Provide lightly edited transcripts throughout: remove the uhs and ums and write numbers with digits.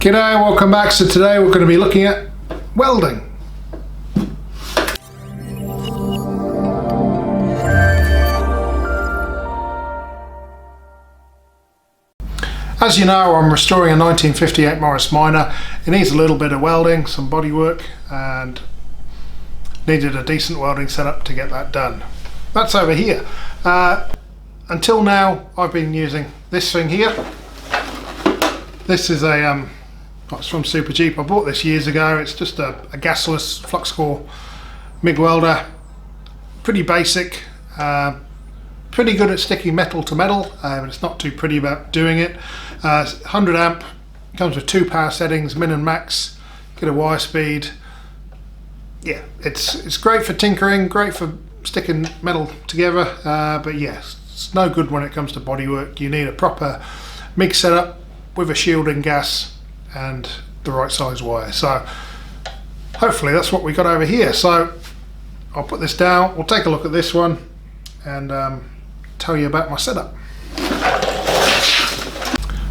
G'day, welcome back. So today we're going to be looking at welding. As you know, I'm restoring a 1958 Morris Minor. It needs a little bit of welding, some body work, and needed a decent welding setup to get that done. That's over here. Until now I've been using this thing here. This is a it's from Supercheap. I bought this years ago. It's just a gasless flux core MIG welder. Pretty basic, pretty good at sticking metal to metal, but it's not too pretty about doing it. 100 amp, comes with 2 power settings, min and max, get a wire speed. Yeah, it's great for tinkering, great for sticking metal together, but yes, it's no good when it comes to bodywork. You need a proper MIG setup with a shield and gas and the right size wire. So hopefully that's what we got over here. So I'll put this down, we'll take a look at this one and tell you about my setup.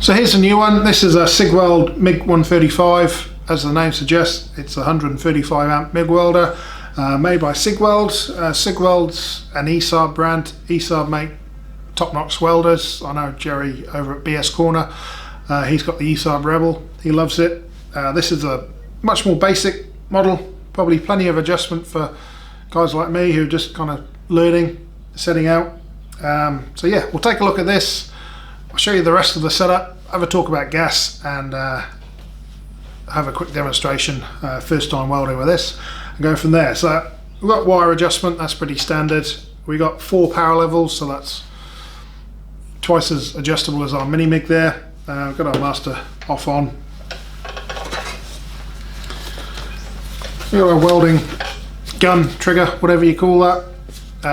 So here's a new one. This is a Cigweld Mig 135. As the name suggests, it's a 135 amp MIG welder, made by Cigweld. Cigweld's an ESAB brand. ESAB make top-notch welders. I know Jerry over at BS Corner, he's got the ESAB Rebel. He loves it. This is a much more basic model, probably plenty of adjustment for guys like me who are just kind of learning, setting out. So yeah, we'll take a look at this. I'll show you the rest of the setup, have a talk about gas, and have a quick demonstration, first time welding with this, and go from there. So we've got wire adjustment, that's pretty standard. We got 4 power levels, so that's twice as adjustable as our mini MIG there. We've got our master off on. We've got our welding gun, trigger, whatever you call that.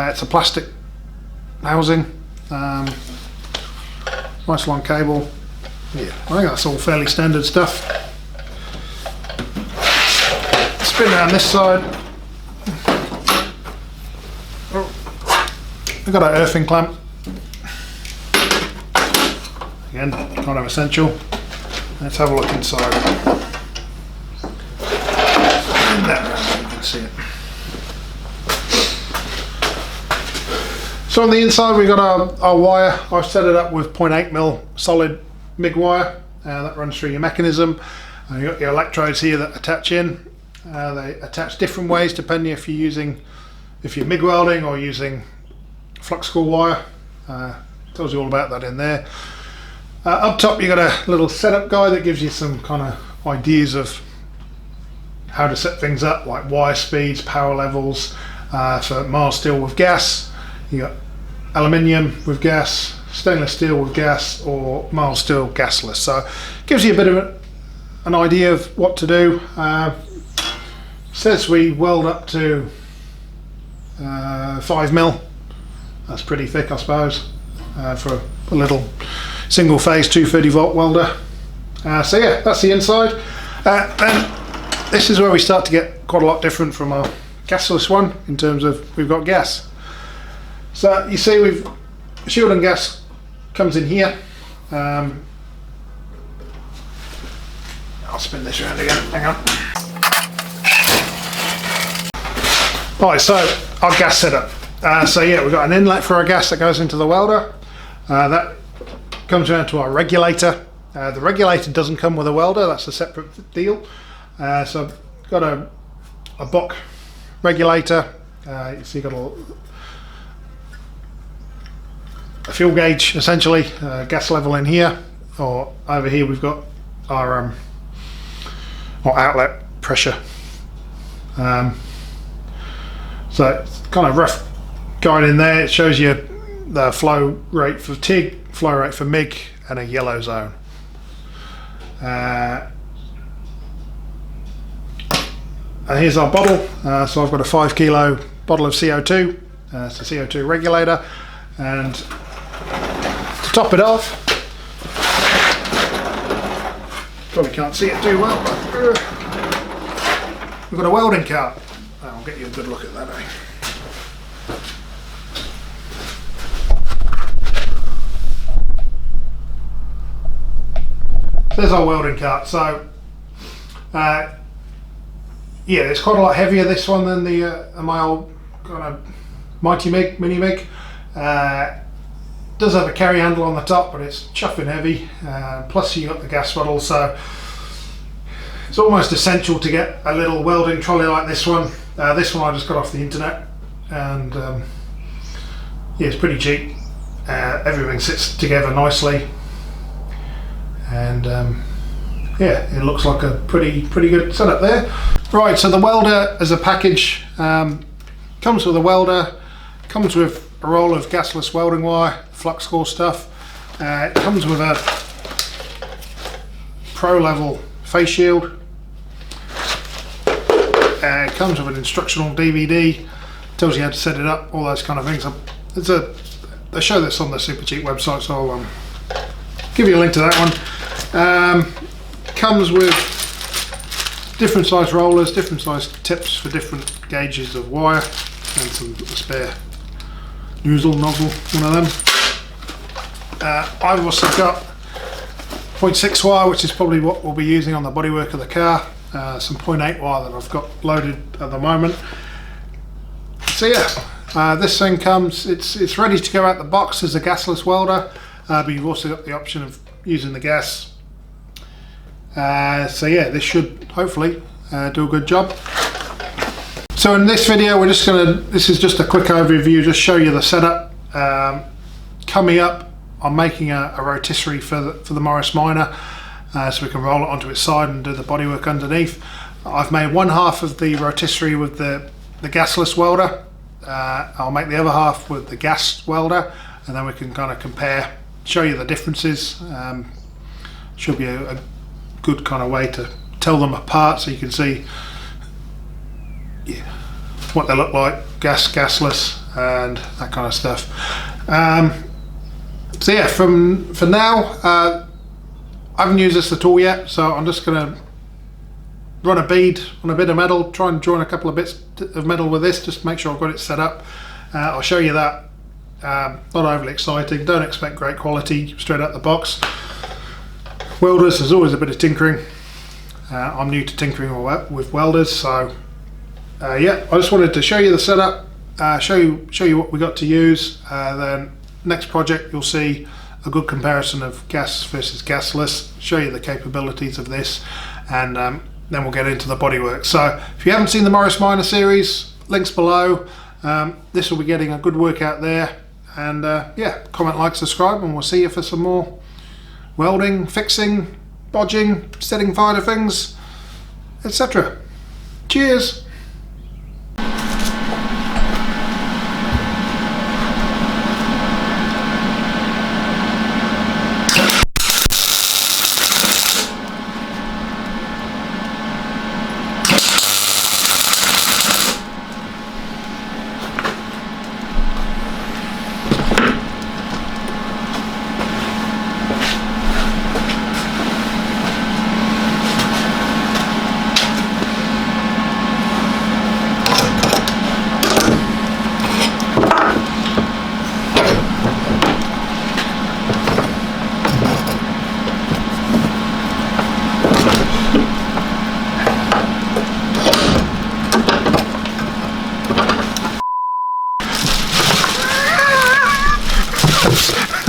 It's a plastic housing. Nice long cable. Yeah, I think that's all fairly standard stuff. Spin around this side. We've got our earthing clamp. Again, kind of essential. Let's have a look inside. And there, you can see it. So on the inside we've got our wire. I've set it up with 0.8mm solid MIG wire. That runs through your mechanism. You've got your electrodes here that attach in. They attach different ways depending if you're MIG welding or using flux core wire. Tells you all about that in there. Up top you got a little setup guide that gives you some kind of ideas of how to set things up, like wire speeds, power levels, for mild steel with gas. You got aluminium with gas, stainless steel with gas, or mild steel gasless. So it gives you a bit of an idea of what to do. Says we weld up to 5mm. That's pretty thick, I suppose, for a little single phase 230 volt welder. So yeah, that's the inside. Then this is where we start to get quite a lot different from our gasless one in terms of we've got gas. So you see we've shield and gas comes in here. I'll spin this around again, hang on. Alright, so our gas setup. So yeah, we've got an inlet for our gas that goes into the welder. That comes around to our regulator. The regulator doesn't come with a welder, that's a separate deal. So I've got a Bock regulator. You see you've got a fuel gauge, essentially, gas level in here, or over here we've got our outlet pressure. So it's kind of rough guide in there. It shows you the flow rate for TIG, flow rate for MIG, and a yellow zone. And here's our bottle. So I've got a 5 kilo bottle of CO2. It's a CO2 regulator, and to top it off, probably can't see it too well, but we've got a welding cart. I'll get you a good look at that. there's our welding cart. So yeah, it's quite a lot heavier, this one, than the my old kind of Mighty Mig, Mini Mig. Does have a carry handle on the top, but it's chuffing heavy. Plus you got the gas bottle, so it's almost essential to get a little welding trolley like this one. This one I just got off the internet, and yeah, it's pretty cheap. Everything sits together nicely, and yeah, it looks like a pretty good setup there. Right, so the welder as a package comes with a welder, comes with a roll of gasless welding wire, flux core stuff. It comes with a pro level face shield. It comes with an instructional DVD, tells you how to set it up, all those kind of things. They show this on the Supercheap website, so I'll give you a link to that one. Comes with different size rollers, different size tips for different gauges of wire, and some spare nozzle, one of them. I've also got 0.6 wire, which is probably what we'll be using on the bodywork of the car. Some 0.8 wire that I've got loaded at the moment. So yeah, this thing comes, it's ready to go out the box as a gasless welder, but you've also got the option of using the gas. So yeah, this should hopefully do a good job. So in this video, this is just a quick overview, just show you the setup. Coming up, I'm making a rotisserie for the Morris Minor, so we can roll it onto its side and do the bodywork underneath. I've made one half of the rotisserie with the gasless welder. I'll make the other half with the gas welder, and then we can kind of compare, show you the differences. Should be a good kind of way to tell them apart, so you can see what they look like, gasless, and that kind of stuff. So yeah, for now, I haven't used this at all yet, so I'm just going to run a bead on a bit of metal, try and join a couple of bits of metal with this, just to make sure I've got it set up. I'll show you that. Not overly exciting, don't expect great quality straight out the box. Welders, there's always a bit of tinkering. I'm new to tinkering with welders, so yeah, I just wanted to show you the setup, show you what we got to use. Then next project you'll see a good comparison of gas versus gasless, show you the capabilities of this, and then we'll get into the bodywork. So if you haven't seen the Morris Minor series, links below. This will be getting a good workout there, and yeah, comment, like, subscribe, and we'll see you for some more welding, fixing, bodging, setting fire to things, etc. Cheers!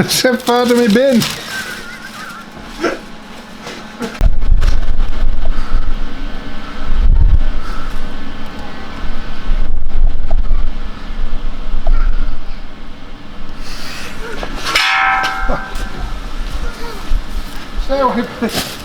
Set fire to me bin. So